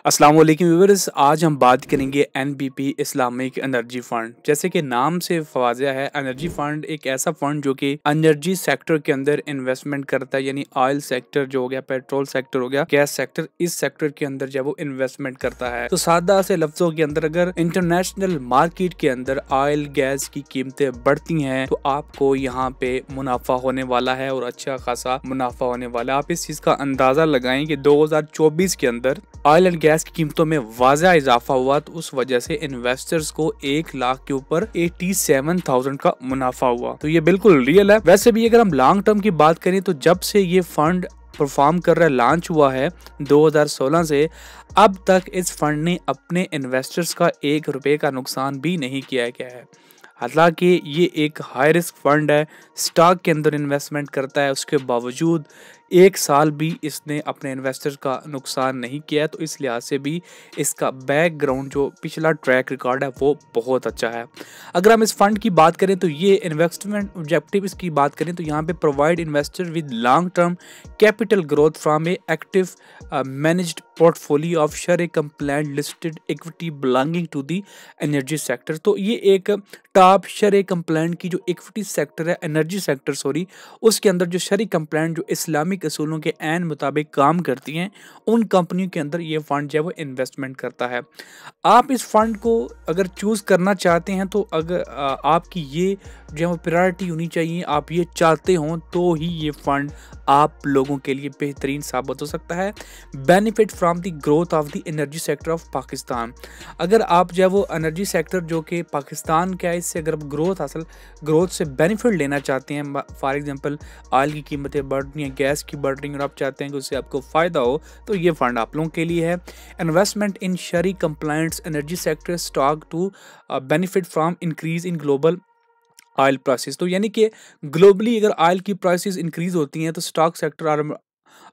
अस्सलाम वालेकुम व्यूअर्स, आज हम बात करेंगे एनबीपी इस्लामिक एनर्जी फंड। जैसे कि नाम से वाज़ेह है, एनर्जी फंड एक ऐसा फंड जो कि एनर्जी सेक्टर के अंदर इन्वेस्टमेंट करता है, यानी ऑयल सेक्टर जो हो गया, पेट्रोल सेक्टर हो गया, गैस सेक्टर, इस सेक्टर के अंदर जब वो इन्वेस्टमेंट करता है। तो सादा से लफ्जों के अंदर अगर इंटरनेशनल मार्केट के अंदर ऑयल गैस की कीमतें बढ़ती हैं तो आपको यहाँ पे मुनाफा होने वाला है और अच्छा खासा मुनाफा होने वाला है। आप इस चीज का अंदाजा लगाएं कि 2024 के अंदर ऑयल एंड गैस की कीमतों में वाज़ा इजाफा हुआ, तो उस वजह से इन्वेस्टर्स को 1 लाख के ऊपर 87,000 का मुनाफा हुआ। तो ये बिल्कुल रियल है। वैसे भी अगर हम लॉन्ग टर्म की बात करें तो जब से ये फंड परफॉर्म कर रहा है, लॉन्च हुआ है 2016 से, अब तक इस फंड ने अपने इन्वेस्टर्स का 1 रुपए का नुकसान भी नहीं किया गया है। हालांकि ये एक हाई रिस्क फंड है, स्टॉक के अंदर इन्वेस्टमेंट करता है, उसके बावजूद 1 साल भी इसने अपने इन्वेस्टर का नुकसान नहीं किया है। तो इस लिहाज से भी इसका बैकग्राउंड जो पिछला ट्रैक रिकॉर्ड है वो बहुत अच्छा है। अगर हम इस फंड की बात करें तो ये इन्वेस्टमेंट ऑब्जेक्टिव इसकी बात करें तो यहाँ पे provide investor with long term capital growth from a active managed portfolio of shariah compliant listed equity belonging to the energy sector. तो ये एक टॉप शरे कंप्लायंट की जो इक्विटी सेक्टर है, एनर्जी सेक्टर सॉरी, उसके अंदर जो शरी कंप्लायंट जो इस्लामिक असूलों के ऐन मुताबिक काम करती हैं, उन कंपनियों के अंदर ये फंड जो है वो इन्वेस्टमेंट करता है। आप इस फंड को अगर चूज़ करना चाहते हैं तो अगर आपकी ये जो है प्रायोरिटी होनी चाहिए, आप ये चाहते हो तो ही ये फंड आप लोगों के लिए बेहतरीन साबित हो सकता है। Benefit from the growth of the energy sector of Pakistan. अगर आप जो है वो एनर्जी सेक्टर जो कि पाकिस्तान का है, इससे अगर ग्रोथ से बेनिफिट लेना चाहते हैं, फॉर एग्जांपल ऑयल की कीमतें बढ़ रही हैं, गैस की बढ़ रही हैं और आप चाहते हैं कि उससे आपको फ़ायदा हो, तो ये फंड आप लोगों के लिए है। Investment in shariah compliants energy sector stock to benefit from increase in global oil prices. तो यानी कि ग्लोबली अगर ऑयल की प्राइसेस इंक्रीज होती हैं तो स्टॉक सेक्टर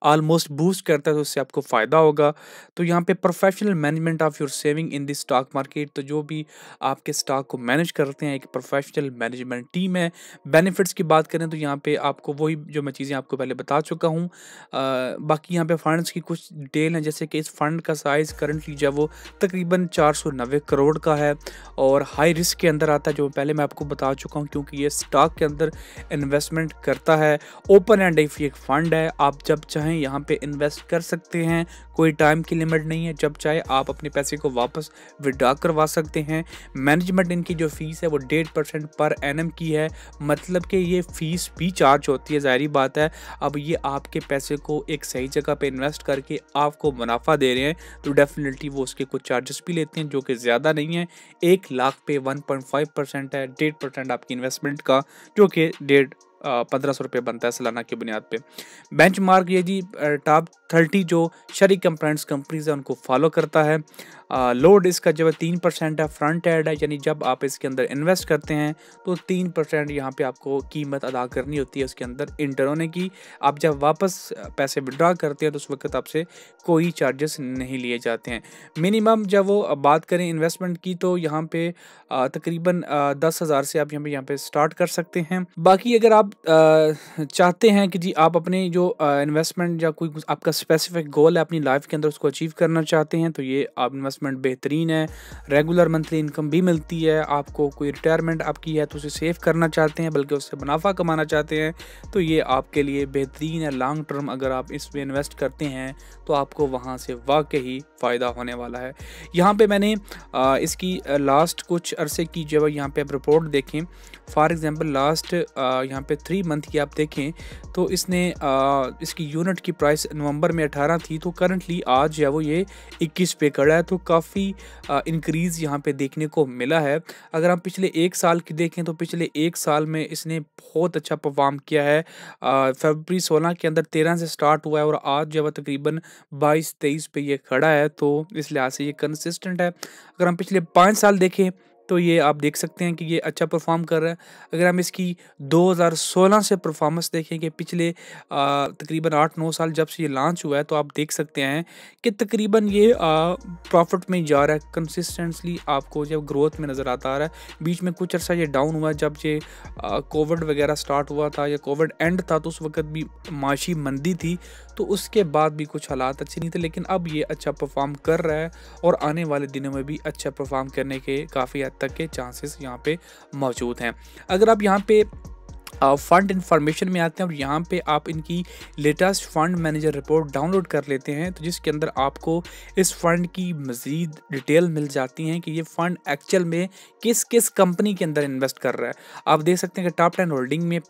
ऑलमोस्ट बूस्ट करता है, तो उससे आपको फ़ायदा होगा। तो यहाँ पे professional management of your saving in the stock market, तो जो भी आपके स्टॉक को मैनेज करते हैं एक प्रोफेशनल मैनेजमेंट टीम है। बेनिफिट्स की बात करें तो यहाँ पे आपको वही जो मैं चीज़ें आपको पहले बता चुका हूँ। बाकी यहाँ पे फंड्स की कुछ डिटेल हैं, जैसे कि इस फंड का साइज़ करंटली जो वो तकरीबन 490 करोड़ का है और हाई रिस्क के अंदर आता है, जो पहले मैं आपको बता चुका हूँ, क्योंकि ये स्टॉक के अंदर इन्वेस्टमेंट करता है। ओपन एंड एक फंड है, आप जब चाहें यहाँ पे इन्वेस्ट कर सकते हैं, कोई टाइम की लिमिट नहीं है, जब चाहे आप अपने पैसे को वापस विड्रॉ करवा सकते हैं। मैनेजमेंट इनकी जो फीस है वो 1.5% पर एनम की है, मतलब कि ये फीस भी चार्ज होती है, जाहिर बात है। अब ये आपके पैसे को एक सही जगह पे इन्वेस्ट करके आपको मुनाफा दे रहे हैं तो डेफिनेटली वो उसके कुछ चार्जेस भी लेते हैं, जो कि ज़्यादा नहीं है। 1 लाख पे 1.5% है, 1.5% आपकी इन्वेस्टमेंट का, जो कि 1500 रुपये बनता है सालाना की बुनियाद पे। बेंचमार्क ये जी टॉप 30 जो शरी कंप्लायंस कंपनीज है उनको फॉलो करता है। लोड इसका जो है 3% है, फ्रंट एंड है, यानी जब आप इसके अंदर इन्वेस्ट करते हैं तो 3% यहाँ पे आपको कीमत अदा करनी होती है उसके अंदर इंटर होने की। आप जब वापस पैसे विड्रॉ करते हैं तो उस वक्त आपसे कोई चार्जेस नहीं लिए जाते हैं। मिनिमम जब वो बात करें इन्वेस्टमेंट की तो यहाँ पे तकरीबन 10,000 से आप यहाँ पे स्टार्ट कर सकते हैं। बाकी अगर आप चाहते हैं कि जी आप अपने जो इन्वेस्टमेंट या कोई आपका स्पेसिफिक गोल है अपनी लाइफ के अंदर उसको अचीव करना चाहते हैं तो ये आप इन्वेस्टमेंट बेहतरीन है। रेगुलर मंथली इनकम भी मिलती है, आपको कोई रिटायरमेंट आपकी है तो उसे सेव करना चाहते हैं, बल्कि उससे मुनाफा कमाना चाहते हैं तो ये आपके लिए बेहतरीन है। लॉन्ग टर्म अगर आप इसमें इन्वेस्ट करते हैं तो आपको वहाँ से वाकई फ़ायदा होने वाला है। यहाँ पे मैंने इसकी लास्ट कुछ अरसे की जब यहाँ पे आप रिपोर्ट देखें, फॉर एग्जांपल लास्ट यहाँ पे 3 मंथ की आप देखें तो इसने इसकी यूनिट की प्राइस नवंबर में 18 थी, तो करंटली आज जो है वो ये 21 पे खड़ा है, तो काफ़ी इंक्रीज़ यहाँ पे देखने को मिला है। अगर हम पिछले 1 साल की देखें तो पिछले 1 साल में इसने बहुत अच्छा परफॉर्म किया है। फरवरी 16 के अंदर 13 से स्टार्ट हुआ है और आज जो है तकरीबन 22-23 पे ये खड़ा है, तो इस लिहाज से ये कंसिस्टेंट है। अगर हम पिछले 5 साल देखें तो ये आप देख सकते हैं कि ये अच्छा परफॉर्म कर रहा है। अगर हम इसकी 2016 से परफॉर्मेंस देखेंगे, पिछले तकरीबन 8-9 साल जब से ये लॉन्च हुआ है, तो आप देख सकते हैं कि तकरीबन ये प्रॉफिट में जा रहा है कंसिस्टेंटली, आपको जब ग्रोथ में नज़र आता आ रहा है। बीच में कुछ अर्सा ये डाउन हुआ जब ये कोविड वगैरह स्टार्ट हुआ था या कोविड एंड था, तो उस वक्त भी माशी मंदी थी, तो उसके बाद भी कुछ हालात अच्छे नहीं थे, लेकिन अब ये अच्छा परफॉर्म कर रहा है और आने वाले दिनों में भी अच्छा परफॉर्म करने के काफ़ी हद तक के चांसेस यहाँ पे मौजूद हैं। अगर आप यहाँ पे फंड इन्फॉर्मेशन में आते हैं और यहाँ पे आप इनकी latest fund manager report download कर लेते हैं, तो जिसके अंदर आपको इस फंड की मज़ीद डिटेल मिल जाती हैं कि ये फ़ंड एक्चुअल में किस किस कंपनी के अंदर इन्वेस्ट कर रहा है। आप देख सकते हैं कि टॉप 10 होल्डिंग में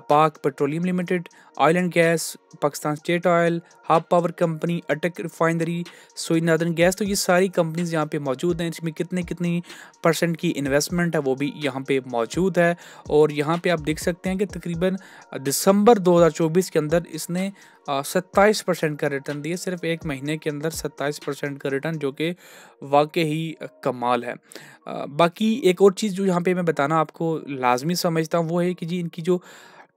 पाक petroleum limited, oil and gas, Pakistan state oil, hub power company, अटक रिफाइनरी, सोई नादन गैस, तो ये सारी कंपनीज यहाँ पे मौजूद हैं। इसमें कितनी परसेंट की इन्वेस्टमेंट है वो भी यहाँ पे मौजूद है। और यहाँ पे आप देख सकते हैं कि तकरीबन दिसंबर 2024 के अंदर इसने 27% का रिटर्न दिया, सिर्फ एक महीने के अंदर 27% का रिटर्न, जो कि वाकई ही कमाल है। बाकी एक और चीज़ जो यहाँ पे मैं बताना आपको लाजमी समझता हूँ वो है कि जी इनकी जो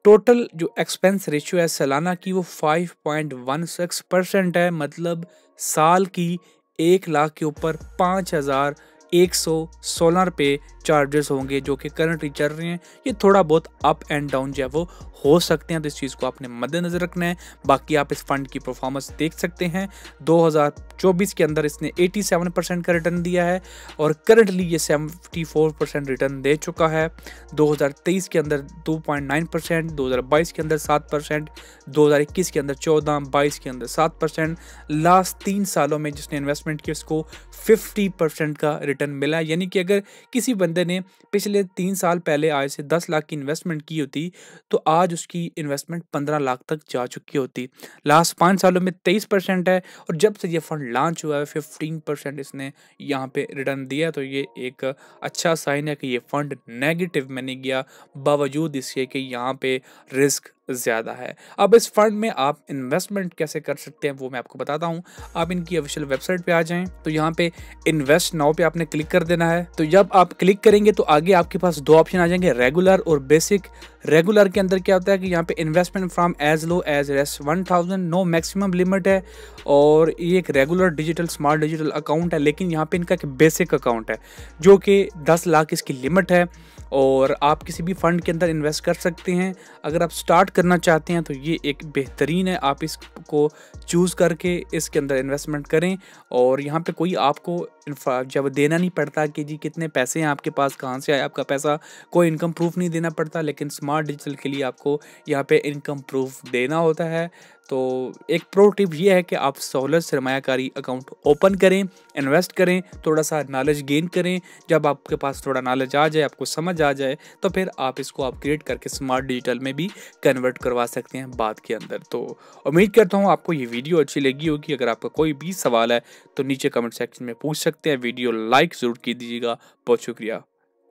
टोटल जो एक्सपेंस रेशियो है सालाना की वो 5.16% है, मतलब साल की 1 लाख के ऊपर 5,116 रुपये चार्जेस होंगे जो कि करंटली चल रहे हैं। ये थोड़ा बहुत अप एंड डाउन जो है वो हो सकते हैं, तो इस चीज़ को आपने मद्देनज़र रखना है। बाकी आप इस फंड की परफॉर्मेंस देख सकते हैं। 2024 के अंदर इसने 87% का रिटर्न दिया है और करंटली ये 74% रिटर्न दे चुका है। 2023 के अंदर 2.9%, 2022 के अंदर 7%, 2021 के अंदर 14%, 22 के अंदर 7%। लास्ट 3 सालों में जिसने इन्वेस्टमेंट की उसको 50% का रिटर्न मिला है। यानी कि अगर किसी बंदे ने पिछले 3 साल पहले आज से 10 लाख की इन्वेस्टमेंट की होती, तो आज उसकी इन्वेस्टमेंट 15 लाख तक जा चुकी होती। लास्ट 5 सालों में 23% है और जब से ये फंड लॉन्च हुआ है 15% इसने यहाँ पे रिटर्न दिया। तो ये एक अच्छा साइन है कि ये फंड नेगेटिव में नहीं गया, बावजूद इसके कि यहाँ पे रिस्क ज़्यादा है। अब इस फंड में आप इन्वेस्टमेंट कैसे कर सकते हैं वो मैं आपको बताता हूँ। आप इनकी ऑफिशियल वेबसाइट पे आ जाएं, तो यहाँ पे इन्वेस्ट नाउ पे आपने क्लिक कर देना है। तो जब आप क्लिक करेंगे तो आगे आपके पास 2 ऑप्शन आ जाएंगे, रेगुलर और बेसिक। रेगुलर के अंदर क्या होता है कि यहाँ पे investment from as low as रेस 1000, नो मैक्सिमम लिमिट है, और ये एक regular digital smart digital account है। लेकिन यहाँ पे इनका एक बेसिक अकाउंट है जो कि 10 लाख इसकी लिमिट है और आप किसी भी फंड के अंदर इन्वेस्ट कर सकते हैं। अगर आप स्टार्ट करना चाहते हैं तो ये एक बेहतरीन है, आप इसको चूज़ करके इसके अंदर इन्वेस्टमेंट करें। और यहाँ पे कोई आपको जब देना नहीं पड़ता कि जी कितने पैसे हैं आपके पास, कहाँ से आया आपका पैसा, कोई इनकम प्रूफ नहीं देना पड़ता। लेकिन स्मार्ट डिजिटल के लिए आपको यहाँ पे इनकम प्रूफ देना होता है। तो एक प्रो टिप ये है कि आप सहूलत सरमायाकारी अकाउंट ओपन करें, इन्वेस्ट करें, थोड़ा सा नॉलेज गेन करें। जब आपके पास थोड़ा नॉलेज आ जाए, आपको समझ आ जाए, तो फिर आप इसको अपग्रेड करके स्मार्ट डिजिटल में भी कन्वर्ट करवा सकते हैं बाद के अंदर। तो उम्मीद करता हूँ आपको ये वीडियो अच्छी लगी होगी। अगर आपका कोई भी सवाल है तो नीचे कमेंट सेक्शन में पूछ सकते हैं। वीडियो लाइक ज़रूर कीजिएगा। बहुत शुक्रिया।